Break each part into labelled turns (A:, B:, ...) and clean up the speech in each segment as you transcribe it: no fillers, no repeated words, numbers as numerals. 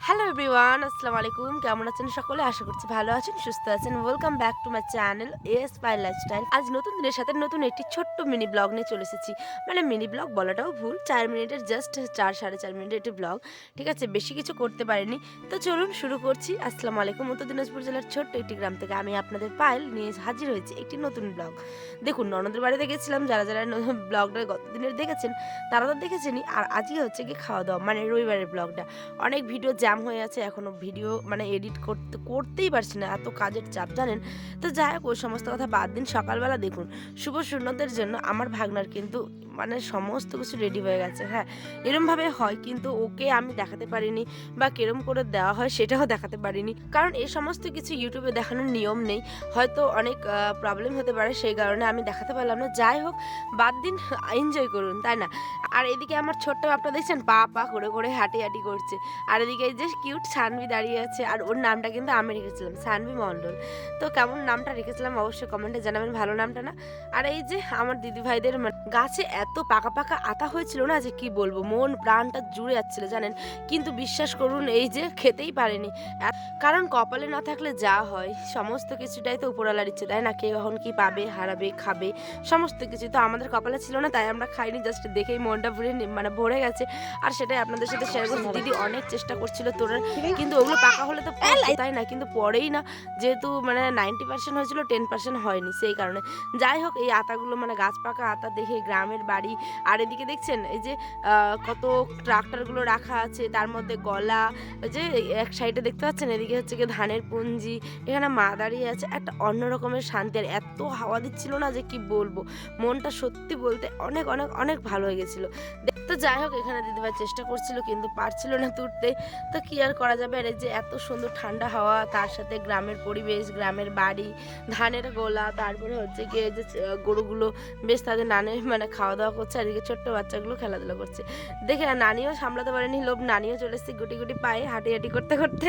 A: Hello everyone, আসসালামু আলাইকুম। কেমন আছেন সকলে? আশা করছি ভালো আছেন, সুস্থ আছেন। Welcome back to my channel S my lifestyle. আজ নতুন দিনের সাথে নতুন একটি ছোট্ট মিনি ব্লগ নিয়ে চলে এসেছি। মানে মিনি ব্লগ বলাটাও ভুল, 4 মিনিটের জাস্ট 4 সাড়ে 4 মিনিটের একটি ব্লগ। ঠিক আছে, বেশি কিছু করতে পারিনি। তো চলুন শুরু করছি। আসসালামু আলাইকুম। উত্তর দিনাজপুর জেলার ছোট্ট একটি গ্রাম থেকে আমি আপনাদের পায়েল নিয়ে হাজির হয়েছি একটি নতুন ব্লগ। দেখুন, ননদের বাড়িতে গেছিলাম। যারা ব্লগটা গত দিনের দেখেছেন তারা তো দেখেছেনই। আর আজকে হচ্ছে কি খাওয়া দাওয়া, মানে রবিবারের ব্লগটা। অনেক ভিডিও জ্যাম হয়ে আছে, এখনো ভিডিও মানে এডিট করতেই পারছি না, এত কাজের চাপ জানেন। তো যাই হোক, ওই সমস্ত কথা বাদ দিন। সকালবেলা দেখুন, শুভ শূন্যদের জন্য আমার ভাগনার কিন্তু মানে সমস্ত কিছু রেডি হয়ে গেছে। হ্যাঁ, এরমভাবে হয়, কিন্তু ওকে আমি দেখাতে পারিনি বা কেরম করে দেওয়া হয় সেটাও দেখাতে পারিনি, কারণ এই সমস্ত কিছু ইউটিউবে দেখানোর নিয়ম নেই। হয়তো অনেক প্রবলেম হতে পারে, সেই কারণে আমি দেখাতে পারলাম না। যাই হোক, বাদ দিন, এনজয় করুন, তাই না? আর এদিকে আমার ছোট্ট বাপটা দেখছেন, পা পা করে করে হাঁটি হাঁটি করছে। আর এদিকে এই যে কিউট সানভি দাঁড়িয়ে আছে, আর ওর নামটা কিন্তু আমি রেখেছিলাম, সানভি মণ্ডল। তো কেমন নামটা রেখেছিলাম অবশ্যই কমেন্টে জানাবেন, ভালো নামটা না? আর এই যে আমার দিদি ভাইদের গাছে এত পাকা পাকা আতা হয়েছিল না, যে কি বলবো, মন প্রাণটা জুড়ে যাচ্ছিল জানেন। কিন্তু বিশ্বাস করুন, এই যে খেতেই পারেনি। কারণ কপালে না থাকলে যা হয় সমস্ত কিছুটাই তো উপরওয়ালার ইচ্ছে, তাই না? কে কখন কি পাবে, হারাবে, খাবে, সমস্ত কিছু তো আমাদের কপালে ছিল না, তাই আমরা খাইনি। জাস্ট দেখেই মনটা ভরে গেছে। আর সেটাই আপনাদের সাথে শেয়ার করছি। দিদি অনেক চেষ্টা করছিল তোরার, কিন্তু ওগুলো পাকা হলে তো তাই না, কিন্তু পরেই না, যেহেতু মানে 90% হয়েছিল, 10% হয়নি, সেই কারণে। যাই হোক, এই আতাগুলো মানে গাছ পাকা আতা দেখে গ্রামের বাড়ি। আর এদিকে দেখছেন এই যে কত ট্রাক্টরগুলো রাখা আছে, তার মধ্যে গলা, ওই যে এক সাইডে দেখতে পাচ্ছেন, এদিকে হচ্ছে গিয়ে ধানের পুঞ্জি, এখানে মা দাঁড়িয়ে আছে। একটা অন্য রকমের শান্তি। আর এত হাওয়া দিচ্ছিল না, যে কি বলবো, মনটা সত্যি বলতে অনেক অনেক অনেক ভালো হয়ে গেছিলো। তো যাই হোক, এখানে দিদিভাই চেষ্টা করছিল কিন্তু পারছিল না তুলতে। তো কি আর করা যাবে। আর এই যে এত সুন্দর ঠান্ডা হাওয়া, তার সাথে গ্রামের পরিবেশ, গ্রামের বাড়ি, ধানের গোলা, তারপরে হচ্ছে গিয়ে যে গরুগুলো বেশ তাদের মানে খাওয়া দাওয়া করছে, আর এদিকে ছোট্ট বাচ্চাগুলো খেলাধুলা করছে দেখে আর নানিও সামলাতে পারেনি লোভ, নানিও চলে এসেছে গুটি গুটি পায়ে হাঁটি হাঁটি করতে করতে।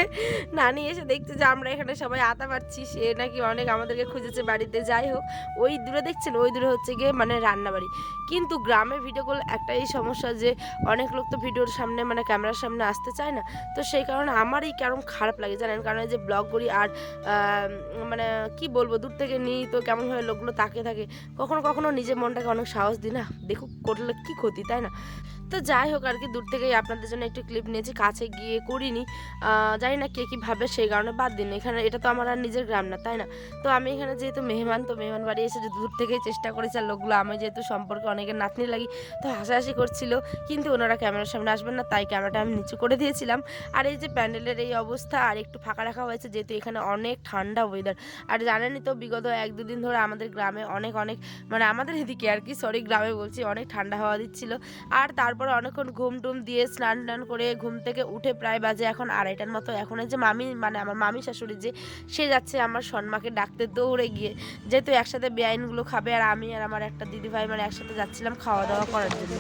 A: নানি এসে দেখছে যে আমরা এখানে সবাই আতা পারছি, সে নাকি অনেক আমাদেরকে খুঁজেছে বাড়িতে। যাই হোক, ওই দূরে দেখছেন, ওই দূরে হচ্ছে গিয়ে মানে রান্নাবাড়ি। কিন্তু গ্রামে ভিডিও করলে একটাই সমস্যা, যে অনেক লোক তো ভিডিওর সামনে মানে ক্যামেরার সামনে আসতে চায় না। তো সেই কারণে আমারই কেমন খারাপ লাগে জানেন, কারণ এই যে ব্লগ করি আর মানে কি বলবো, দূর থেকে নিই তো কেমনভাবে লোকগুলো তাকিয়ে থাকে। কখনো কখনো নিজের মনটাকে অনেক সাহস দিই না, দেখুক, করলে কি ক্ষতি, তাই না? তো যাই হোক, আর কি দূর থেকেই আপনাদের জন্য একটু ক্লিপ নিয়েছি, কাছে গিয়ে করিনি। জানি না কে কী ভাবে, সেই কারণে বাদ দিন। এখানে এটা তো আমার আর নিজের গ্রাম না, তাই না? তো আমি এখানে যেহেতু মেহমান, তো মেহমান বাড়ি এসে যে দূর থেকেই চেষ্টা করেছি। আর লোকগুলো আমি যেহেতু সম্পর্কে অনেকের নাতনি লাগি, তো হাসাহাসি করছিল, কিন্তু ওনারা ক্যামেরার সামনে আসবেন না, তাই ক্যামেরাটা আমি নিচু করে দিয়েছিলাম। আর এই যে প্যান্ডেলের এই অবস্থা, আর একটু ফাঁকা রাখা হয়েছে যেহেতু এখানে অনেক ঠান্ডা ওয়েদার। আর জানেনই তো, বিগত 1-2 দিন ধরে আমাদের গ্রামে অনেক অনেক মানে আমাদের এদিকে আর কি, সরি, গ্রামে বলছি, অনেক ঠান্ডা হাওয়া দিচ্ছিল। আর তারপরে অনেকক্ষণ ঘুম টুম দিয়ে স্নান টান করে ঘুম থেকে উঠে প্রায় বাজে এখন 2:30টার মতো। এখন এই যে মামি, মানে আমার মামি শাশুড়ি, যে সে যাচ্ছে আমার সন্মাকে ডাকতে দৌড়ে গিয়ে, যেহেতু একসাথে বেআইনগুলো খাবে, আর আমি আর আমার একটা দিদিভাই মানে একসাথে যাচ্ছিলাম খাওয়া দাওয়া করার জন্য।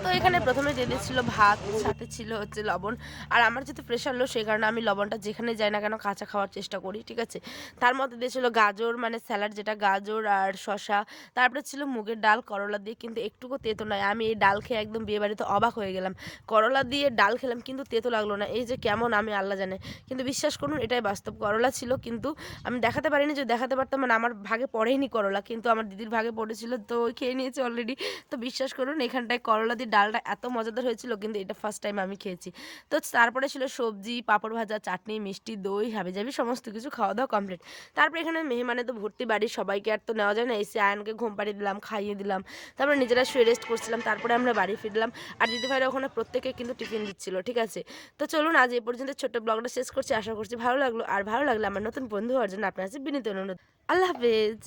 A: তো এখানে প্রথমে দিয়ে দিয়েছিল ভাত, সাথে ছিল হচ্ছে লবণ। আর আমার যেহেতু প্রেশার লো, সেই কারণে আমি লবণটা যেখানে যাই না কেন কাঁচা খাওয়ার চেষ্টা করি, ঠিক আছে। তার মধ্যে দিয়েছিল গাজর, মানে স্যালাড, যেটা গাজর আর শশা। তারপরে ছিল মুগের ডাল করলা দিয়ে, কিন্তু একটুকু তেতো নয়। আমি এই ডাল খেয়ে একদম বিয়ে বাড়িতে অবাক হয়ে গেলাম। করলা দিয়ে ডাল খেলাম, কিন্তু তেতো লাগলো না। এই যে কেমন, আমি আল্লাহ জানে। কিন্তু বিশ্বাস করুন, এটাই বাস্তব। করলা ছিল, কিন্তু আমি দেখাতে পারিনি। যদি দেখাতে পারতাম, মানে আমার ভাগে পড়েইনি করলা, কিন্তু আমার দিদির ভাগে পড়েছিল, তো খেয়ে নিয়েছে অলরেডি। তো বিশ্বাস করুন, এখানটায় করলা দিয়ে ডালটা এত মজাদার হয়েছিল, কিন্তু এটা ফার্স্ট টাইম আমি খেয়েছি। তো তারপরে ছিল সবজি, পাঁপড় ভাজা, চাটনি, মিষ্টি, দই, হাবিজাবি, সমস্ত কিছু খাওয়া দাওয়া কমপ্লিট। তারপরে এখানে মেহমানে তো ভর্তি বাড়ি, সবাইকে আর তো নেওয়া যায় না। এসে আয়নকে ঘুম পাড়িয়ে দিলাম, খাইয়ে দিলাম, তারপরে নিজেরা শুয়ে রেস্ট করছিলাম। তারপরে আমরা বাড়ি ফিরলাম। আর দিদিভাইরা ওখানে প্রত্যেকে কিন্তু টিফিন দিচ্ছিল, ঠিক আছে। তো চলুন, আজ এই পর্যন্ত ছোট্ট ব্লগটা শেষ করছি। আশা করছি ভালো লাগলো। আর ভালো লাগলে আমার নতুন বন্ধু হওয়ার জন্য আপনার কাছে বিনীত অনুরোধ। আল্লাহ হাফেজ।